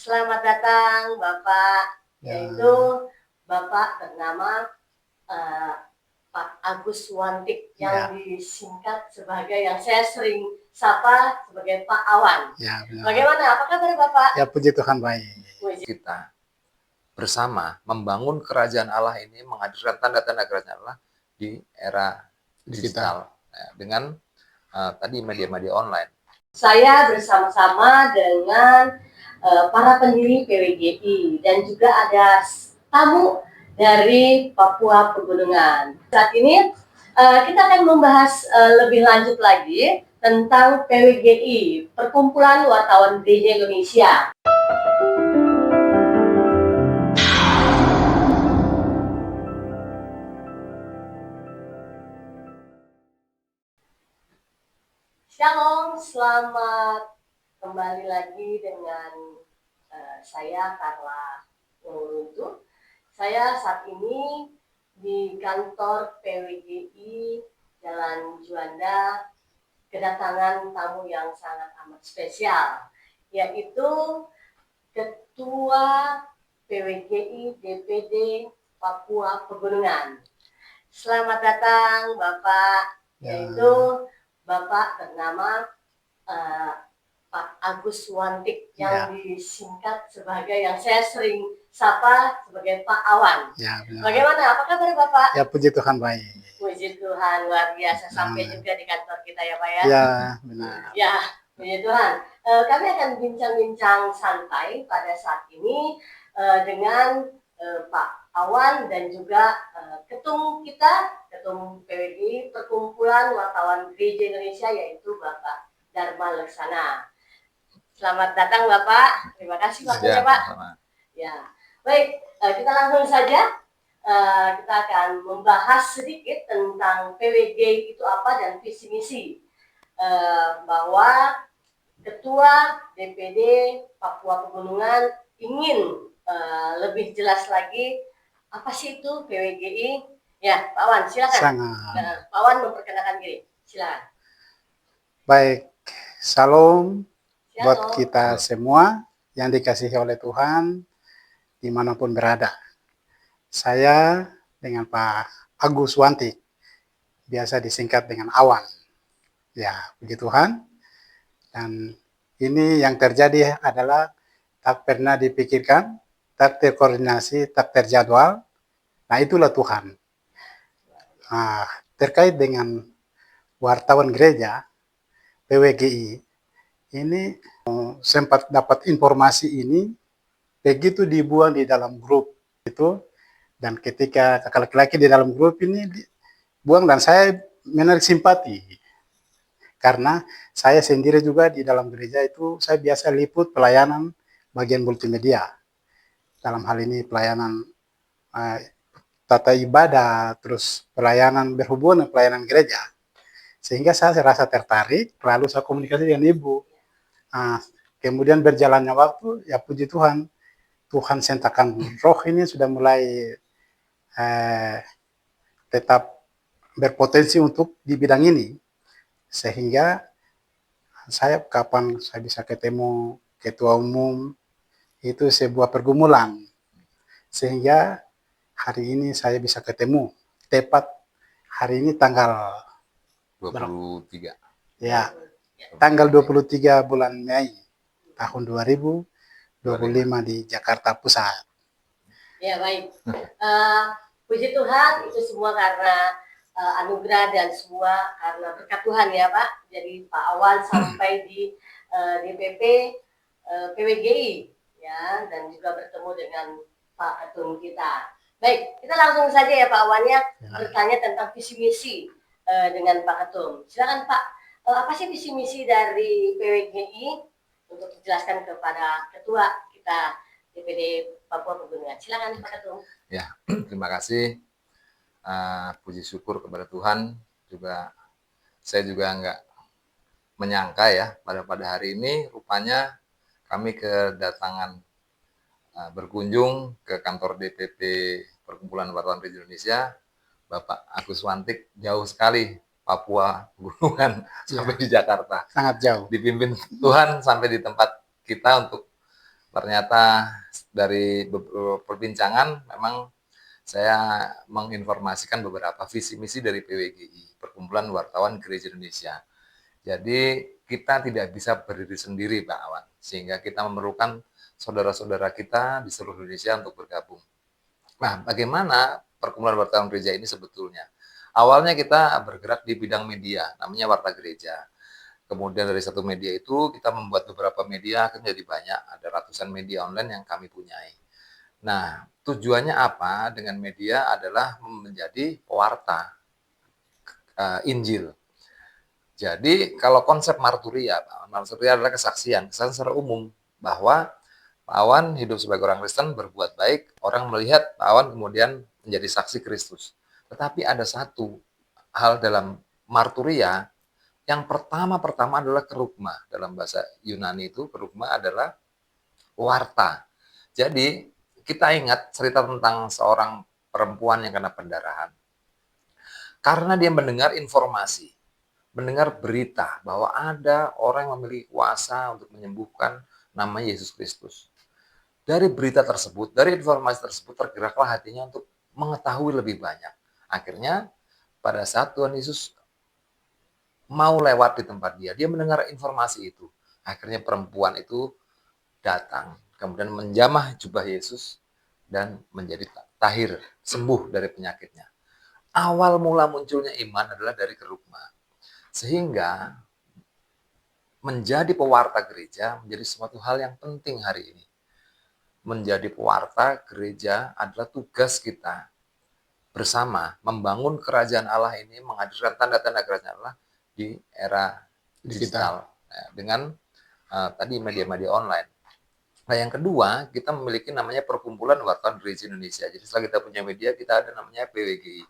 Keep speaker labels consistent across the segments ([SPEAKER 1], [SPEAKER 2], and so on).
[SPEAKER 1] Selamat datang Bapak,
[SPEAKER 2] Ya,
[SPEAKER 1] yaitu Bapak bernama Pak Agus Wantik yang
[SPEAKER 2] ya,
[SPEAKER 1] disingkat sebagai yang saya sering sapa sebagai Pak Awan.
[SPEAKER 2] ya, benar.
[SPEAKER 1] Bagaimana? Apa kabar Bapak?
[SPEAKER 2] Ya, puji Tuhan baik.
[SPEAKER 3] Kita bersama membangun kerajaan Allah ini, menghadirkan tanda-tanda kerajaan Allah di era digital dengan tadi media-media online.
[SPEAKER 1] Saya bersama-sama dengan para pendiri PWGI dan juga ada tamu dari Papua Pegunungan. Saat ini kita akan membahas lebih lanjut lagi tentang PWGI, Perkumpulan Wartawan Gereja Indonesia. Shalom, selamat kembali lagi dengan saya Carla Wonguruntu. Saya saat ini di kantor PWGI Jalan Juanda kedatangan tamu yang sangat amat spesial, yaitu Ketua PWGI DPD Papua Pegunungan. Selamat datang Bapak, yaitu Bapak bernama Pak Agus Wantik yang disingkat sebagai yang saya sering sapa sebagai Pak Awan.
[SPEAKER 2] Ya, benar.
[SPEAKER 1] Bagaimana? Apa kabar Bapak?
[SPEAKER 2] Ya, puji Tuhan baik.
[SPEAKER 1] Puji Tuhan, luar biasa sampai juga di kantor kita ya Pak ya.
[SPEAKER 2] Ya, benar.
[SPEAKER 1] Ya, puji Tuhan. Kami akan bincang-bincang santai pada saat ini dengan Pak Awan dan juga ketum kita, ketum PWGI Perkumpulan Wartawan Gereja Indonesia, yaitu Bapak Dharma Laksana. Selamat datang Bapak, terima kasih waktunya Pak. Ya, baik, kita langsung saja. Kita akan membahas sedikit tentang PWGI itu apa dan visi misi. Bahwa Ketua DPD Papua Pegunungan ingin lebih jelas lagi apa sih itu PWGI. Ya, Pak Wan, silakan.
[SPEAKER 2] Sangat.
[SPEAKER 1] Pak Wan memperkenalkan diri, silakan.
[SPEAKER 2] Baik, salam buat kita semua yang dikasihi oleh Tuhan dimanapun berada. Saya dengan Pak Agus Wantik, biasa disingkat dengan Awan. Ya, puji Tuhan. Dan ini yang terjadi adalah tak pernah dipikirkan, tak terkoordinasi, tak terjadwal. Nah, itulah Tuhan. Nah, terkait dengan wartawan gereja, PWGI, ini sempat dapat informasi ini, begitu dibuang di dalam grup itu, dan ketika kakak laki-laki di dalam grup ini buang, dan saya menarik simpati. Karena saya sendiri juga di dalam gereja itu, saya biasa liput pelayanan bagian multimedia. Dalam hal ini pelayanan tata ibadah, terus pelayanan berhubungan dengan pelayanan gereja. Sehingga saya rasa tertarik, lalu saya komunikasi dengan ibu. Kemudian berjalannya waktu, ya puji Tuhan, Tuhan sentakan roh ini sudah mulai tetap berpotensi untuk di bidang ini. Sehingga saya kapan saya bisa ketemu ketua umum, itu sebuah pergumulan. Sehingga hari ini saya bisa ketemu, tepat hari ini tanggal
[SPEAKER 3] 23.
[SPEAKER 2] Ya, tanggal 23 bulan Mei tahun 2025 di Jakarta Pusat.
[SPEAKER 1] Ya, baik. Puji Tuhan, itu semua karena anugerah dan semua karena berkat Tuhan ya Pak. Jadi Pak Awan sampai di DPP PWGI ya, dan juga bertemu dengan Pak Ketum kita. Baik, kita langsung saja ya Pak Awan ya, bertanya tentang visi misi dengan Pak Ketum. Silakan Pak, apa sih visi misi dari PWGI untuk dijelaskan kepada Ketua kita DPD Papua Pegunungan. Silakan Pak Ketum.
[SPEAKER 3] Ya, terima kasih. Puji syukur kepada Tuhan. Juga saya juga nggak menyangka ya pada hari ini rupanya kami kedatangan berkunjung ke kantor DPP Perkumpulan Wartawan Gereja Indonesia, Bapak Agus Wantik, jauh sekali Papua Pegunungan sampai di Jakarta.
[SPEAKER 2] Sangat jauh.
[SPEAKER 3] Dipimpin Tuhan sampai di tempat kita untuk ternyata dari beberapa perbincangan memang saya menginformasikan beberapa visi misi dari PWGI, Perkumpulan Wartawan Gereja Indonesia. Jadi kita tidak bisa berdiri sendiri, Pak Awan, sehingga kita memerlukan saudara-saudara kita di seluruh Indonesia untuk bergabung. Nah, bagaimana Perkumpulan Wartawan Gereja ini sebetulnya? Awalnya kita bergerak di bidang media, namanya Warta Gereja. Kemudian dari satu media itu kita membuat beberapa media, akhirnya jadi banyak, ada ratusan media online yang kami punyai. Nah, tujuannya apa dengan media adalah menjadi pewarta Injil. Jadi kalau konsep marturia, marturia adalah kesaksian secara umum bahwa Pak Awan hidup sebagai orang Kristen, berbuat baik, orang melihat Pak Awan kemudian menjadi saksi Kristus. Tetapi ada satu hal dalam marturia. Yang pertama adalah kerugma. Dalam bahasa Yunani itu kerugma adalah warta. Jadi kita ingat cerita tentang seorang perempuan yang kena pendarahan. Karena dia mendengar informasi, mendengar berita bahwa ada orang yang memiliki kuasa untuk menyembuhkan, namanya Yesus Kristus. Dari berita tersebut, dari informasi tersebut tergeraklah hatinya untuk mengetahui lebih banyak. Akhirnya pada saat Tuhan Yesus mau lewat di tempat dia mendengar informasi itu. Akhirnya perempuan itu datang, kemudian menjamah jubah Yesus dan menjadi tahir, sembuh dari penyakitnya. Awal mula munculnya iman adalah dari kerugma. Sehingga menjadi pewarta gereja menjadi suatu hal yang penting hari ini. Menjadi pewarta gereja adalah tugas kita bersama membangun kerajaan Allah ini, menghadirkan tanda-tanda kerajaan Allah di era digital dengan tadi media-media online. Nah, yang kedua, kita memiliki namanya Perkumpulan Wartawan Gereja Indonesia. Jadi setelah kita punya media, kita ada namanya PWGI.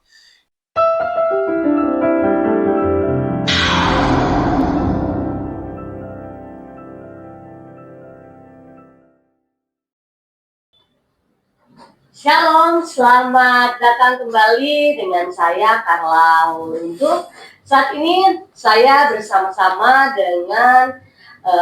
[SPEAKER 1] Shalom, selamat datang kembali dengan saya Carla Wuruntuk. Saat ini saya bersama-sama dengan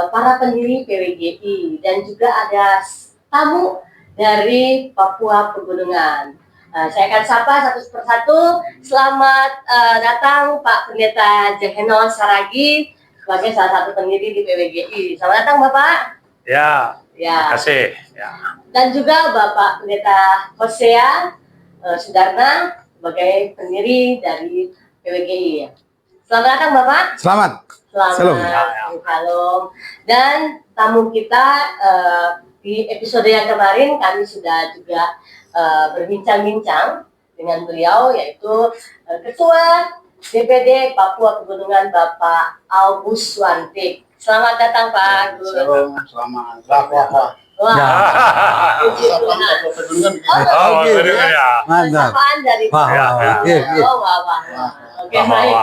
[SPEAKER 1] para pendiri PWGI dan juga ada tamu dari Papua Pegunungan. Saya akan sapa satu persatu. Selamat datang Pak Pendeta Jeheno Saragi sebagai salah satu pendiri di PWGI. Selamat datang Bapak.
[SPEAKER 4] Ya,
[SPEAKER 1] Ya.
[SPEAKER 4] terima kasih. Ya.
[SPEAKER 1] Dan juga Bapak Pendeta Hosea Sudarna sebagai pendiri dari PWGI. Selamat datang Bapak.
[SPEAKER 2] Selamat.
[SPEAKER 1] Selamat. Shalom. Dan tamu kita di episode yang kemarin kami sudah juga berbincang-bincang dengan beliau, yaitu Ketua DPD Papua Pegunungan Bapak Albus Swantik. Selamat datang Pak.
[SPEAKER 2] Shalom, selamat. Wah.
[SPEAKER 1] Puji Tuhan.
[SPEAKER 4] Oh, ya.
[SPEAKER 2] Mantap.
[SPEAKER 1] Sapaan dari
[SPEAKER 2] Wah.
[SPEAKER 1] Oke, baik.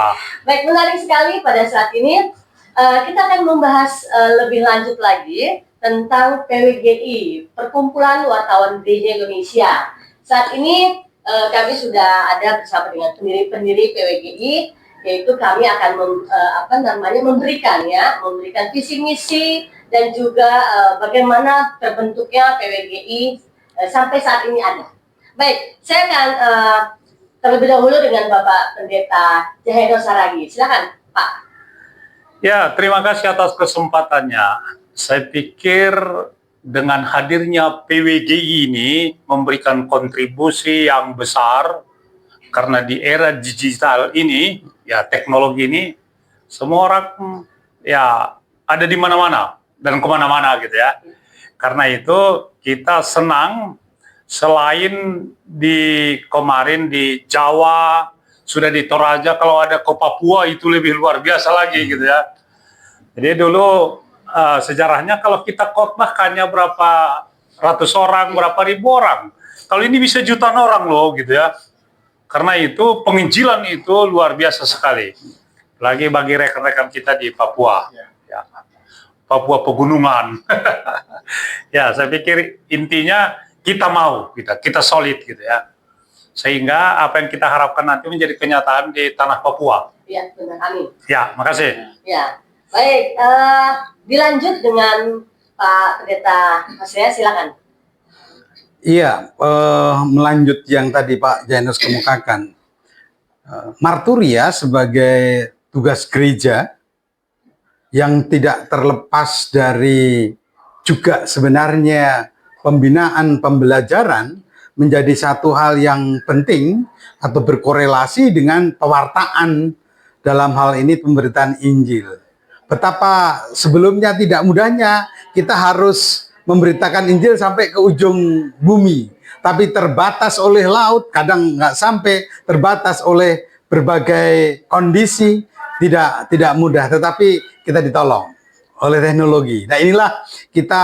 [SPEAKER 1] Baik, menarik sekali pada saat ini. Kita akan membahas lebih lanjut lagi tentang PWGI, Perkumpulan Wartawan Gereja Indonesia. Saat ini kami sudah ada bersama dengan pendiri-pendiri PWGI, yaitu kami akan memberikan visi misi dan juga bagaimana terbentuknya PWGI sampai saat ini ada. Baik, saya akan terlebih dahulu dengan Bapak Pendeta Jeheno Saragi. Silakan, Pak.
[SPEAKER 4] Ya, terima kasih atas kesempatannya. Saya pikir dengan hadirnya PWGI ini memberikan kontribusi yang besar karena di era digital ini, ya teknologi ini, semua orang ya ada di mana-mana dan kemana-mana gitu ya. Karena itu kita senang selain di kemarin di Jawa, sudah di Toraja, kalau ada ke Papua itu lebih luar biasa lagi gitu ya. Jadi dulu sejarahnya kalau kita khotbah hanya berapa ratus orang, berapa ribu orang. Kalau ini bisa jutaan orang loh gitu ya. Karena itu penginjilan itu luar biasa sekali. Lagi bagi rekan-rekan kita di Papua. Ya. Papua Pegunungan. Ya, saya pikir intinya kita mau, kita solid gitu ya. Sehingga apa yang kita harapkan nanti menjadi kenyataan di tanah Papua.
[SPEAKER 1] Ya, benar. Amin.
[SPEAKER 4] Ya, makasih.
[SPEAKER 1] Ya, baik. Dilanjut dengan Pak Pendeta Mas Yaya, silakan.
[SPEAKER 5] Iya, melanjut yang tadi Pak Janus kemukakan, marturia sebagai tugas gereja yang tidak terlepas dari juga sebenarnya pembinaan pembelajaran menjadi satu hal yang penting atau berkorelasi dengan pewartaan dalam hal ini pemberitaan Injil. Betapa sebelumnya tidak mudahnya kita harus memberitakan Injil sampai ke ujung bumi, tapi terbatas oleh laut, kadang nggak sampai, terbatas oleh berbagai kondisi, tidak mudah, tetapi kita ditolong oleh teknologi. Nah inilah kita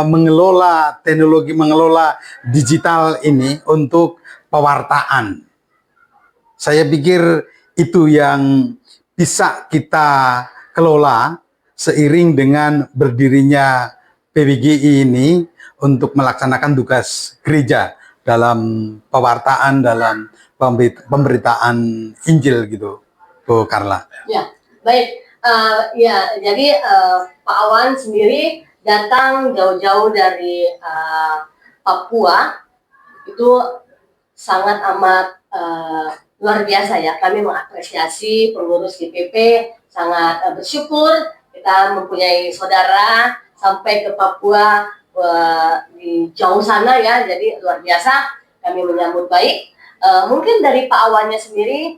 [SPEAKER 5] mengelola teknologi, mengelola digital ini untuk pewartaan. Saya pikir itu yang bisa kita kelola seiring dengan berdirinya PWGI ini untuk melaksanakan tugas gereja dalam pewartaan, dalam pemberitaan Injil gitu, Bu Carla.
[SPEAKER 1] Ya, baik. Ya, jadi Pak Awan sendiri datang jauh-jauh dari Papua, itu sangat amat luar biasa ya. Kami mengapresiasi pengurus DPP, sangat bersyukur kita mempunyai saudara sampai ke Papua di jauh sana ya. Jadi luar biasa, kami menyambut baik. Mungkin dari Pak Awannya sendiri,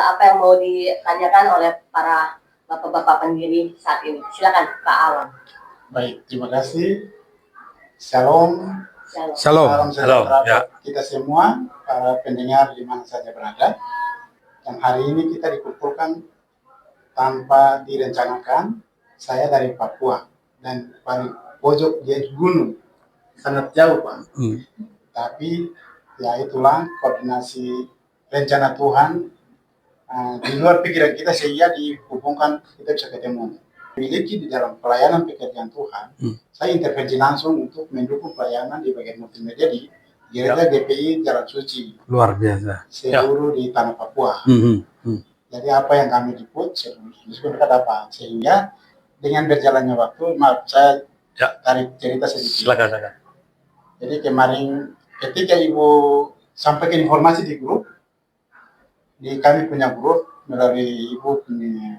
[SPEAKER 1] apa yang mau ditanyakan oleh para bapak-bapak pendiri saat ini? Silakan Pak Awan.
[SPEAKER 2] Baik, terima kasih. Shalom.
[SPEAKER 5] Shalom.
[SPEAKER 2] Salam sejahtera
[SPEAKER 4] Ya.
[SPEAKER 2] buat kita semua, para pendengar di mana saja berada. Dan hari ini kita dikumpulkan tanpa direncanakan. Saya dari Papua dan paling pojok di gunung, sangat jauh Pak. Tapi ya itulah koordinasi rencana Tuhan. Di luar pikiran kita sehingga dihubungkan kita bisa ketemu. Memiliki di dalam pelayanan pekerjaan Tuhan, saya intervensi langsung untuk mendukung pelayanan di bagian multimedia di gereja GPI Jalan Suci.
[SPEAKER 5] Luar biasa.
[SPEAKER 2] Seluruh di tanah Papua. Jadi apa yang kami liput, disebut dapat. Sehingga dengan berjalannya waktu, maaf saya tarik cerita sedikit.
[SPEAKER 4] Silakan.
[SPEAKER 2] Jadi kemarin ketika Ibu sampaikan informasi di grup, kami punya grup melalui Ibu punya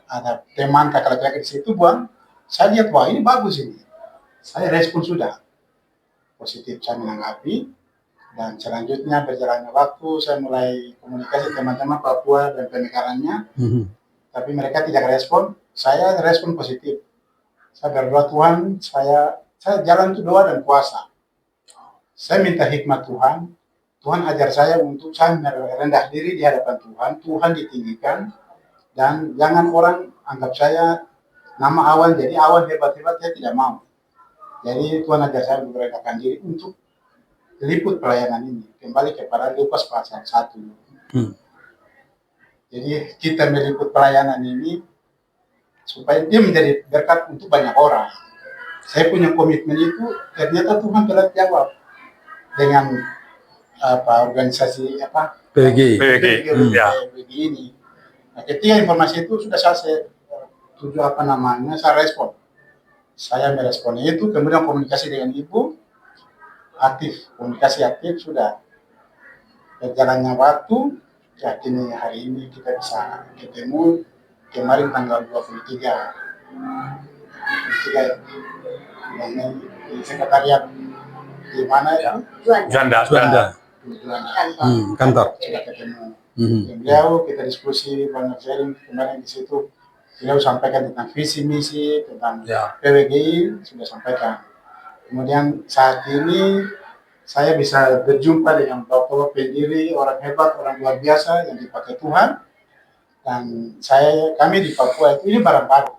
[SPEAKER 2] ada teman kakak laki-laki di situ Bang, saya lihat wah ini bagus ini, saya respon sudah positif, saya menanggapi dan selanjutnya berjalannya waktu saya mulai komunikasi teman-teman Papua dan penekarannya, tapi mereka tidak respon, saya respon positif, saya berdoa Tuhan, saya jalan itu doa dan puasa, saya minta hikmat Tuhan. Tuhan ajar saya untuk saya merendah diri di hadapan Tuhan, Tuhan ditinggikan, dan jangan orang anggap saya nama Awan, jadi Awan hebat-hebat, saya tidak mau. Jadi Tuhan ajar saya untuk merendahkan diri untuk liput pelayanan ini, kembali kepada Lukas pasal 1. Jadi kita meliput pelayanan ini supaya dia menjadi berkat untuk banyak orang. Saya punya komitmen itu, ternyata Tuhan telah jawab dengan organisasi
[SPEAKER 5] PWGI.
[SPEAKER 2] PWGI ini. Nah, ketika informasi itu sudah saya saya respon. Saya merespon itu, kemudian komunikasi dengan Ibu aktif, komunikasi aktif sudah. Berjalannya waktu, ya kini hari ini kita bisa ketemu kemarin tanggal 23 di sekretariat di mana itu?
[SPEAKER 4] Juanda.
[SPEAKER 5] Kantor.
[SPEAKER 2] Sudah ketemu. Beliau kita diskusi banyak sharing kemarin di situ. Beliau sampaikan tentang visi misi tentang PWGI sudah sampaikan. Kemudian saat ini saya bisa berjumpa dengan bapak pendiri, orang hebat, orang luar biasa yang dipakai Tuhan. Dan kami di Papua itu ini barang baru.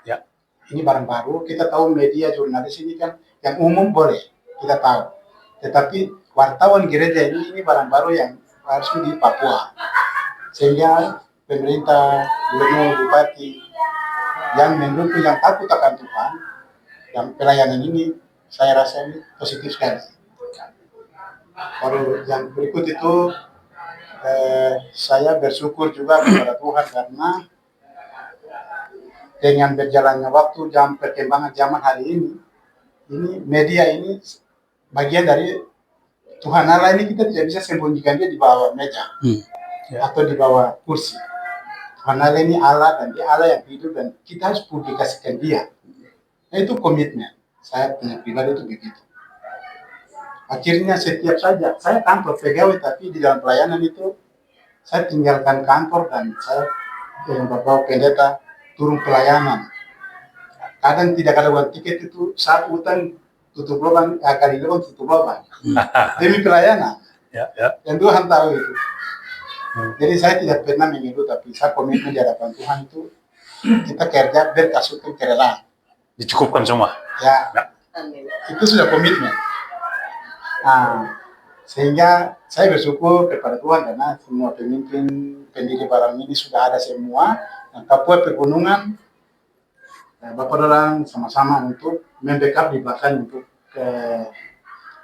[SPEAKER 2] Ya, ini barang baru. Kita tahu media jurnalis ini kan yang umum boleh kita tahu. Tetapi wartawan gereja ini barang baru yang harus di Papua. Sehingga pemerintah, gubernur, bupati yang mendukung, yang takut akan Tuhan, yang pelayanan ini saya rasa ini positif sekali. Baru yang berikut itu saya bersyukur juga kepada Tuhan karena dengan berjalannya waktu, perkembangan zaman hari ini media ini bagian dari Tuhan Allah ini, kita tidak bisa sembunyikan dia di bawah meja atau di bawah kursi. Tuhan Allah ini Allah, dan dia Allah yang hidup, dan kita harus publikasikan dia. Nah, itu komitmen. Saya punya pribadi itu begitu. Akhirnya setiap saja, saya kantor pegawai, tapi di dalam pelayanan itu, saya tinggalkan kantor dan saya dengan Bapak Pendeta turun pelayanan. Kadang tidak ada uang tiket itu, saat hutan tutup lubang, kali lubang tutup lubang. Demi pelayanan. Yang Tuhan tahu itu. Jadi saya tidak pernah mengeluh, tapi saya komitmen di hadapan Tuhan itu, kita kerja berkasutkan kerelaan.
[SPEAKER 4] Dicukupkan semua.
[SPEAKER 2] Ya, itu sudah komitmen. Nah, sehingga saya bersyukur kepada Tuhan karena semua pemimpin pendiri barang ini sudah ada semua, dan Papua Pegunungan, Bapak orang sama-sama untuk membackup di belakang untuk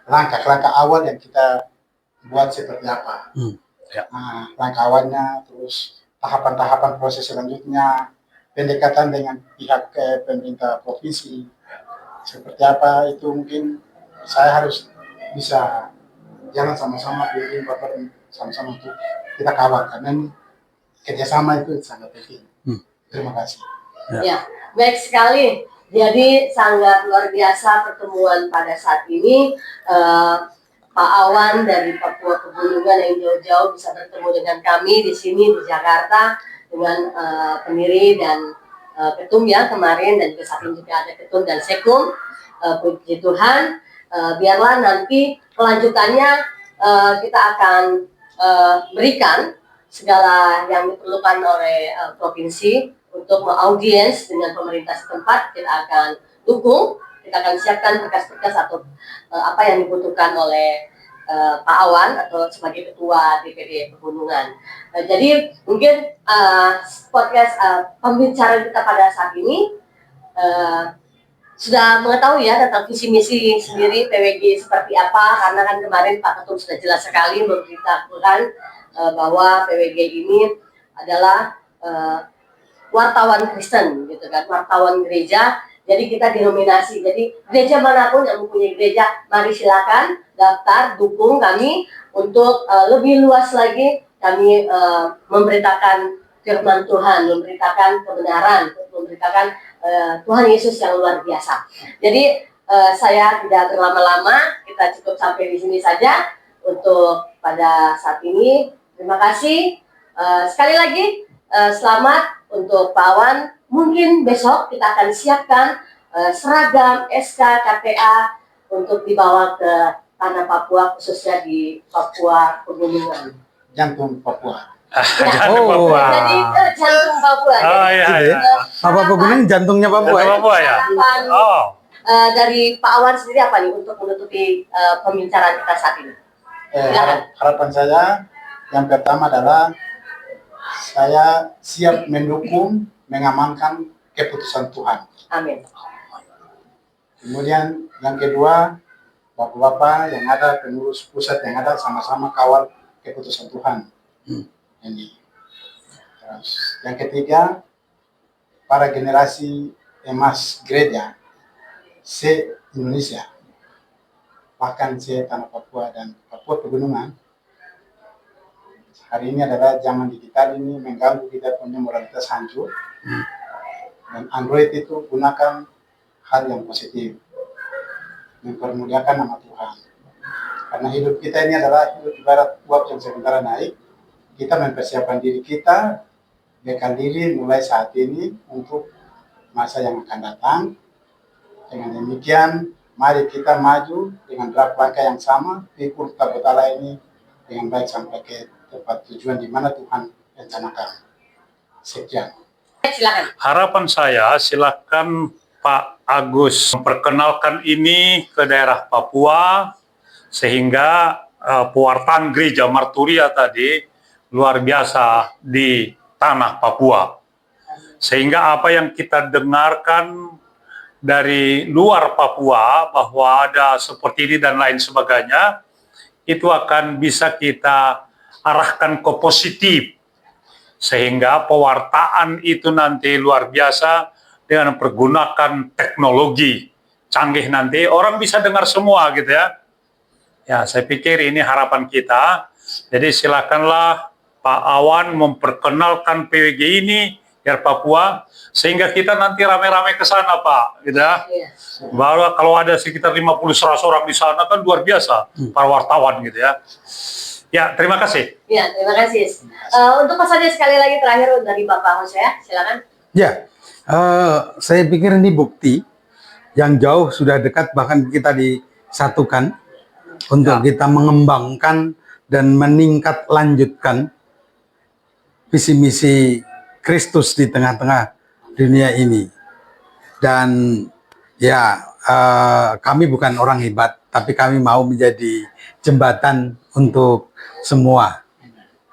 [SPEAKER 2] langkah-langkah awal yang kita buat seperti apa. Nah, langkah awalnya, terus tahapan-tahapan proses selanjutnya, pendekatan dengan pihak pemerintah provinsi, seperti apa, itu mungkin saya harus bisa jalan sama-sama, bikin Bapak sama-sama untuk kita kawal, karena ini kerjasama itu sangat penting. Terima kasih.
[SPEAKER 1] Ya, baik sekali. Jadi sangat luar biasa pertemuan pada saat ini. Pak Awan dari Papua Pegunungan yang jauh-jauh bisa bertemu dengan kami di sini di Jakarta dengan pendiri dan ketum ya kemarin, dan juga saat ini juga ada ketum dan sekum. Puji Tuhan. Biarlah nanti kelanjutannya kita akan berikan segala yang diperlukan oleh provinsi untuk mengaudiens dengan pemerintah setempat. Kita akan dukung, kita akan siapkan berkas-berkas atau apa yang dibutuhkan oleh Pak Awan atau sebagai ketua DPD Pegunungan. Jadi mungkin podcast pembicaraan kita pada saat ini sudah mengetahui ya tentang visi misi sendiri PWG seperti apa, karena kan kemarin Pak Ketum sudah jelas sekali memberitahukan bahwa PWG ini adalah wartawan Kristen gitu kan, wartawan gereja. Jadi kita denominasi, jadi gereja manapun yang mempunyai gereja, mari silakan daftar, dukung kami untuk lebih luas lagi kami memberitakan firman Tuhan, memberitakan kebenaran, memberitakan Tuhan Yesus yang luar biasa. Jadi saya tidak berlama-lama, kita cukup sampai di sini saja untuk pada saat ini. Terima kasih. Sekali lagi selamat untuk Pak Awan. Mungkin besok kita akan siapkan seragam SK KTA untuk dibawa ke tanah Papua, khususnya di Papua Pegunungan.
[SPEAKER 2] Jantung Papua.
[SPEAKER 4] Jantung Papua.
[SPEAKER 1] Jadi jantung Papua.
[SPEAKER 4] Oh iya.
[SPEAKER 5] Papua Pegunungan jantungnya Papua.
[SPEAKER 4] Jantung Papua ya. Oh.
[SPEAKER 1] Dari Pak Awan sendiri apa nih untuk menutupi pembicaraan kita saat ini?
[SPEAKER 2] Harapan saya yang pertama adalah saya siap mendukung, mengamankan keputusan Tuhan.
[SPEAKER 1] Amin.
[SPEAKER 2] Kemudian yang kedua, Bapak-bapak yang ada, pengurus pusat yang ada, sama-sama kawal keputusan Tuhan. Ini. Terus, yang ketiga, para generasi emas gereja se-Indonesia, bahkan se-Tanah Papua dan Papua Pegunungan, hari ini adalah zaman digital ini mengganggu kita punya moralitas hancur. Dan Android itu gunakan hal yang positif, mempermuliakan nama Tuhan. Karena hidup kita ini adalah hidup ibarat uap yang sementara naik. Kita mempersiapkan diri kita, bekal diri mulai saat ini untuk masa yang akan datang. Dengan demikian, mari kita maju dengan draft langkah yang sama, pikul tabutala ini dengan baik sampai ke tempat tujuan di mana Tuhan rencanakan. Sekian.
[SPEAKER 1] Silakan.
[SPEAKER 4] Harapan saya, silakan Pak Agus memperkenalkan ini ke daerah Papua, sehingga pewartaan gereja Marturia tadi luar biasa di tanah Papua. Sehingga apa yang kita dengarkan dari luar Papua, bahwa ada seperti ini dan lain sebagainya, itu akan bisa kita arahkan ke positif. Sehingga pewartaan itu nanti luar biasa dengan pergunakan teknologi canggih nanti orang bisa dengar semua gitu ya. Ya, saya pikir ini harapan kita. Jadi silakanlah Pak Awan memperkenalkan PWG ini biar Papua sehingga kita nanti rame-rame ke sana Pak, gitu ya.
[SPEAKER 1] Iya.
[SPEAKER 4] Bahwa kalau ada sekitar 50-100 orang di sana kan luar biasa para wartawan gitu ya. Ya, terima kasih.
[SPEAKER 1] Ya, terima kasih. Untuk pesannya sekali lagi terakhir dari Bapak Hose, silakan.
[SPEAKER 5] Ya, saya pikir ini bukti yang jauh sudah dekat, bahkan kita disatukan untuk kita mengembangkan dan meningkat lanjutkan visi misi Kristus di tengah-tengah dunia ini. Dan ya, kami bukan orang hebat, tapi kami mau menjadi jembatan untuk semua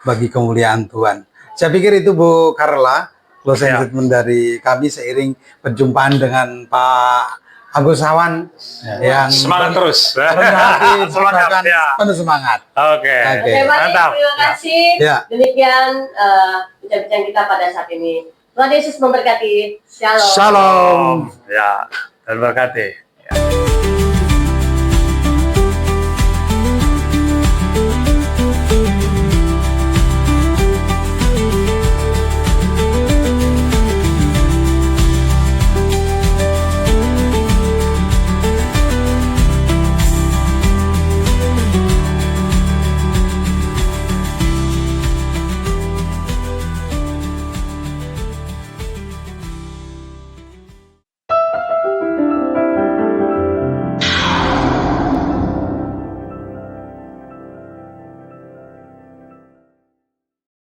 [SPEAKER 5] bagi kemuliaan Tuhan. Saya pikir itu Bu Carla, closing statement dari kami seiring perjumpaan dengan Pak Agus Awan yang
[SPEAKER 4] Semangat terus.
[SPEAKER 5] penuh hati,
[SPEAKER 4] Semangat, ya.
[SPEAKER 5] penuh semangat.
[SPEAKER 4] Oke.
[SPEAKER 5] Oke.
[SPEAKER 1] Terima
[SPEAKER 4] Mantap.
[SPEAKER 1] kasih.
[SPEAKER 5] Ya.
[SPEAKER 1] Demikian bincang-bincang kita pada saat ini. Tuhan Yesus memberkati. Shalom.
[SPEAKER 5] Shalom.
[SPEAKER 4] Ya, terima kasih. Ya.